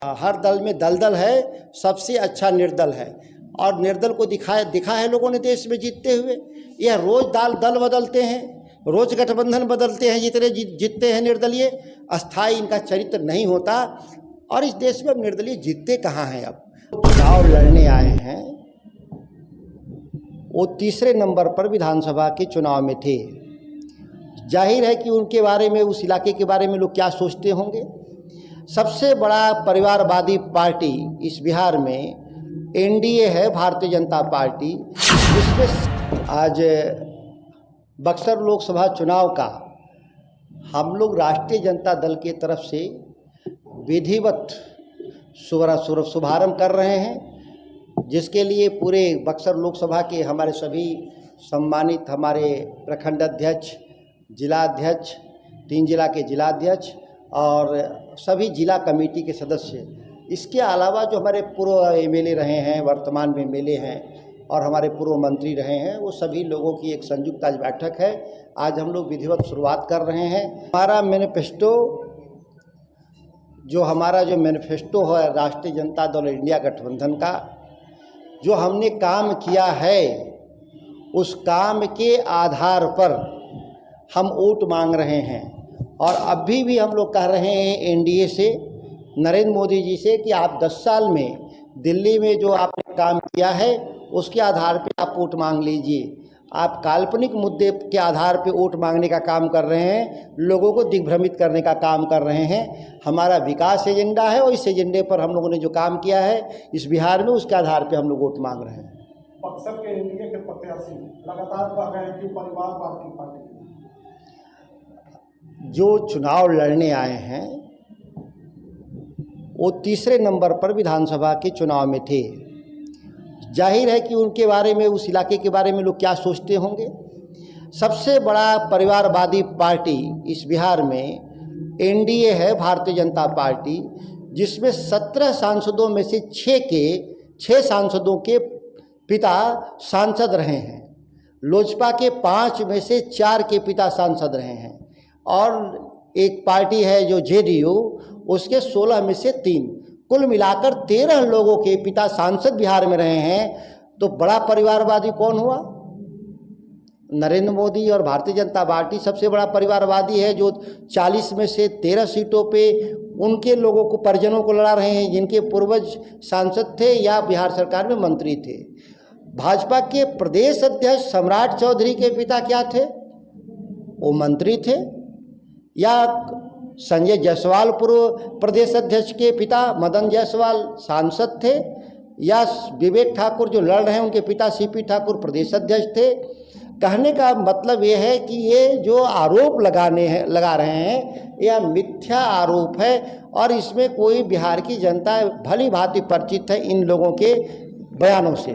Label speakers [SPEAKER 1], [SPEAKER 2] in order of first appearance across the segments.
[SPEAKER 1] हर दल में दलदल है, सबसे अच्छा निर्दल है। और निर्दल को दिखा है लोगों ने देश में जीतते हुए। यह रोज दल बदलते हैं, रोज गठबंधन बदलते हैं, जितने जीतते हैं निर्दलीय, अस्थायी इनका चरित्र नहीं होता। और इस देश में अब निर्दलीय जीतते कहाँ हैं। अब चुनाव लड़ने आए हैं, वो तीसरे नंबर पर विधानसभा के चुनाव में थे। जाहिर है कि उनके बारे में, उस इलाके के बारे में लोग क्या सोचते होंगे। सबसे बड़ा परिवारवादी पार्टी इस बिहार में एनडीए है, भारतीय जनता पार्टी, जिसमें आज बक्सर लोकसभा चुनाव का हम लोग राष्ट्रीय जनता दल की तरफ से विधिवत शुभारंभ कर रहे हैं, जिसके लिए पूरे बक्सर लोकसभा के हमारे सभी सम्मानित हमारे प्रखंड अध्यक्ष, जिलाध्यक्ष, 3 जिला के जिलाध्यक्ष और सभी जिला कमेटी के सदस्य, इसके अलावा जो हमारे पूर्व एमएलए रहे हैं, वर्तमान में एमएलए हैं और हमारे पूर्व मंत्री रहे हैं, वो सभी लोगों की एक संयुक्त आज बैठक है। आज हम लोग विधिवत शुरुआत कर रहे हैं। हमारा मैनिफेस्टो है राष्ट्रीय जनता दल इंडिया गठबंधन का, जो हमने काम किया है उस काम के आधार पर हम वोट मांग रहे हैं। और अभी भी हम लोग कह रहे हैं एनडीए से, नरेंद्र मोदी जी से, कि आप 10 साल में दिल्ली में जो आपने काम किया है उसके आधार पे आप वोट मांग लीजिए। आप काल्पनिक मुद्दे के आधार पे वोट मांगने का काम कर रहे हैं, लोगों को दिग्भ्रमित करने का काम कर रहे हैं। हमारा विकास एजेंडा है और इस एजेंडे पर हम लोगों ने जो काम किया है इस बिहार में, उसके आधार पे हम लोग वोट मांग रहे हैं।
[SPEAKER 2] बक्सर के एनडीए के प्रत्याशी लगातार कह रहे हैं कि परिवारवाद की पार्टी
[SPEAKER 1] जो चुनाव लड़ने आए हैं वो तीसरे नंबर पर विधानसभा के चुनाव में थे। जाहिर है कि उनके बारे में, उस इलाके के बारे में लोग क्या सोचते होंगे। सबसे बड़ा परिवारवादी पार्टी इस बिहार में एनडीए है, भारतीय जनता पार्टी, जिसमें 17 सांसदों में से 6 सांसदों के पिता सांसद रहे हैं। लोजपा के 5 में से 4 के पिता सांसद रहे हैं। और एक पार्टी है जो जेडीयू, उसके 16 में से 3, कुल मिलाकर 13 लोगों के पिता सांसद बिहार में रहे हैं। तो बड़ा परिवारवादी कौन हुआ? नरेंद्र मोदी और भारतीय जनता पार्टी सबसे बड़ा परिवारवादी है, जो 40 में से 13 सीटों पे उनके लोगों को, परिजनों को लड़ा रहे हैं जिनके पूर्वज सांसद थे या बिहार सरकार में मंत्री थे। भाजपा के प्रदेश अध्यक्ष सम्राट चौधरी के पिता क्या थे? वो मंत्री थे। या संजय जायसवाल पूर्व प्रदेश अध्यक्ष के पिता मदन जायसवाल सांसद थे। या विवेक ठाकुर जो लड़ रहे हैं उनके पिता सीपी ठाकुर प्रदेश अध्यक्ष थे। कहने का मतलब ये है कि ये जो आरोप लगा रहे हैं यह मिथ्या आरोप है और इसमें कोई बिहार की जनता भली भांति परिचित है इन लोगों के बयानों से।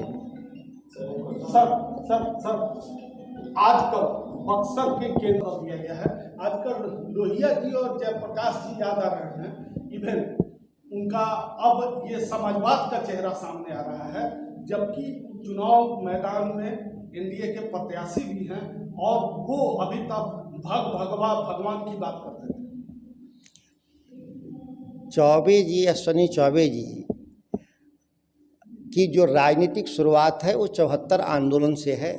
[SPEAKER 2] सर आजकल बक्सर के केंद्र दिया गया है। आजकल लोहिया जी और जयप्रकाश जी याद आ रहे हैं। इवन उनका अब ये समाजवाद का चेहरा सामने आ रहा है, जबकि चुनाव मैदान में एनडीए के प्रत्याशी भी हैं और वो अभी तक भगवान की बात करते थे।
[SPEAKER 1] चौबे जी, अश्विनी चौबे जी की जो राजनीतिक शुरुआत है वो 74 आंदोलन से है।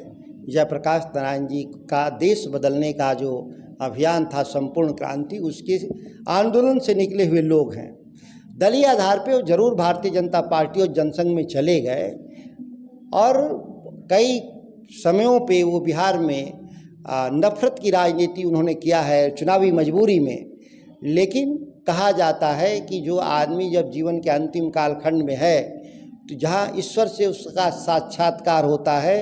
[SPEAKER 1] जयप्रकाश नारायण जी का देश बदलने का जो अभियान था, संपूर्ण क्रांति, उसके आंदोलन से निकले हुए लोग हैं। दलीय आधार पे वो जरूर भारतीय जनता पार्टी और जनसंघ में चले गए और कई समयों पे वो बिहार में नफरत की राजनीति उन्होंने किया है चुनावी मजबूरी में। लेकिन कहा जाता है कि जो आदमी जब जीवन के अंतिम कालखंड में है तो जहाँ ईश्वर से उसका साक्षात्कार होता है,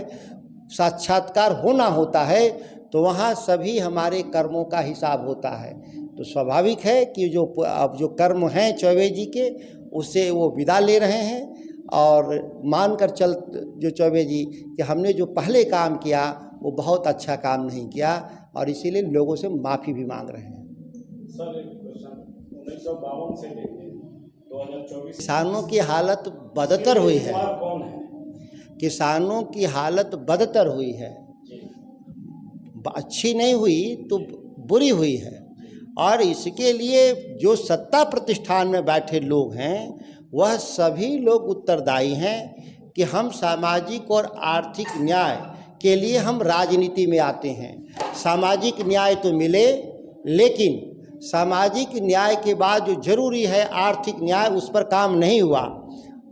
[SPEAKER 1] साक्षात्कार होना होता है, तो वहाँ सभी हमारे कर्मों का हिसाब होता है। तो स्वाभाविक है कि अब जो कर्म हैं चौबे जी के, उससे वो विदा ले रहे हैं। और मानकर चल जो चौबे जी कि हमने जो पहले काम किया वो बहुत अच्छा काम नहीं किया और इसीलिए लोगों से माफ़ी भी मांग रहे हैं।
[SPEAKER 2] सर, एक क्वेश्चन, 1952 से लेकर 2024
[SPEAKER 1] किसानों की हालत बदतर हुई है।
[SPEAKER 2] कौन है?
[SPEAKER 1] किसानों की हालत बदतर हुई है, अच्छी नहीं हुई तो बुरी हुई है। और इसके लिए जो सत्ता प्रतिष्ठान में बैठे लोग हैं वह सभी लोग उत्तरदायी हैं कि हम सामाजिक और आर्थिक न्याय के लिए हम राजनीति में आते हैं। सामाजिक न्याय तो मिले, लेकिन सामाजिक न्याय के बाद जो जरूरी है आर्थिक न्याय, उस पर काम नहीं हुआ।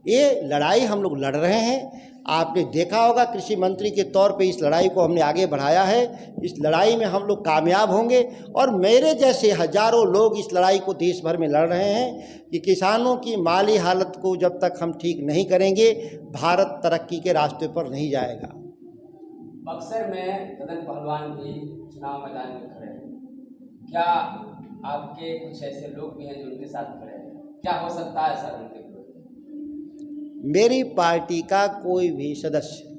[SPEAKER 1] ये लड़ाई हम लोग लड़ रहे हैं। आपने देखा होगा कृषि मंत्री के तौर पे इस लड़ाई को हमने आगे बढ़ाया है। इस लड़ाई में हम लोग कामयाब होंगे और मेरे जैसे हजारों लोग इस लड़ाई को देश भर में लड़ रहे हैं कि किसानों की माली हालत को जब तक हम ठीक नहीं करेंगे, भारत तरक्की के रास्ते पर नहीं जाएगा।
[SPEAKER 3] बक्सर में ददन पहलवान भी चुनाव मैदान में खड़े हैं। क्या आपके कुछ ऐसे लोग भी हैं जो उनके साथ खड़े हैं? क्या हो सकता है सर उनके विरोध?
[SPEAKER 1] मेरी पार्टी का कोई भी सदस्य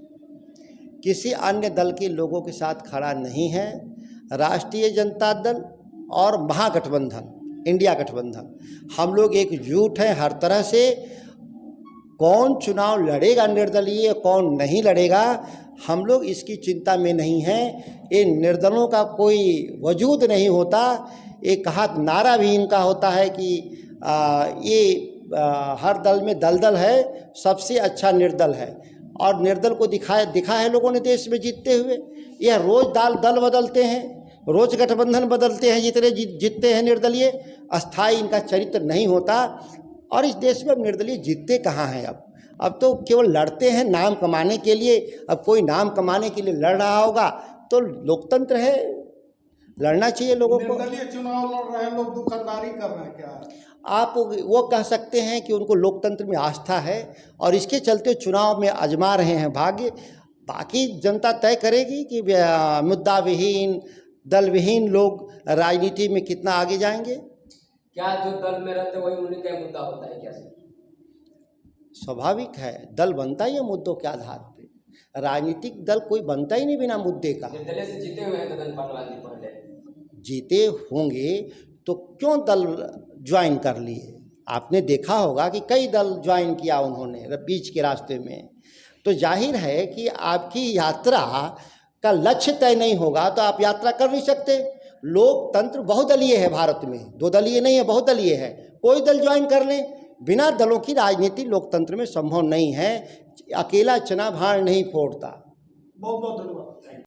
[SPEAKER 1] किसी अन्य दल के लोगों के साथ खड़ा नहीं है। राष्ट्रीय जनता दल और महागठबंधन, इंडिया गठबंधन, हम लोग एकजुट हैं हर तरह से। कौन चुनाव लड़ेगा निर्दलीय, कौन नहीं लड़ेगा, हम लोग इसकी चिंता में नहीं हैं। ये निर्दलों का कोई वजूद नहीं होता। एक कहा नारा भी इनका होता है कि ये हर दल में दलदल है, सबसे अच्छा निर्दल है। और निर्दल को दिखा है लोगों ने देश में जीतते हुए। यह रोज दल बदलते हैं, रोज गठबंधन बदलते हैं, जितने जीतते हैं निर्दलीय, अस्थाई इनका चरित्र नहीं होता। और इस देश में अब निर्दलीय जीतते कहाँ हैं? अब तो केवल लड़ते हैं नाम कमाने के लिए। अब कोई नाम कमाने के लिए लड़ रहा होगा तो लोकतंत्र है, लड़ना चाहिए लोगों को।
[SPEAKER 2] निर्दलीय चुनाव लड़ रहे हैं लोग, दुकानदारी कर रहे हैं क्या?
[SPEAKER 1] आप वो कह सकते हैं कि उनको लोकतंत्र में आस्था है और इसके चलते चुनाव में आजमा रहे हैं भाग्य। बाकी जनता तय करेगी कि मुद्दा विहीन, दल विहीन लोग राजनीति में कितना आगे जाएंगे।
[SPEAKER 3] क्या जो दल में रहते वही उन्हीं का मुद्दा होता है क्या सर?
[SPEAKER 1] स्वाभाविक है, दल बनता ही है मुद्दों के आधार पे। राजनीतिक दल कोई बनता ही नहीं बिना मुद्दे का।
[SPEAKER 3] निर्दलीय से जीते हुए हैं ददन पहलवान जी पहले।
[SPEAKER 1] जीते होंगे तो क्यों दल ज्वाइन कर लिए? आपने देखा होगा कि कई दल ज्वाइन किया उन्होंने बीच के रास्ते में। तो जाहिर है कि आपकी यात्रा का लक्ष्य तय नहीं होगा तो आप यात्रा कर नहीं सकते। लोकतंत्र बहुदलीय है भारत में, दो दलीय नहीं है, बहुदलीय है। कोई दल ज्वाइन कर ले, बिना दलों की राजनीति लोकतंत्र में संभव नहीं है। अकेला चना भाड़ नहीं फोड़ता।
[SPEAKER 2] बहुत बहुत धन्यवाद।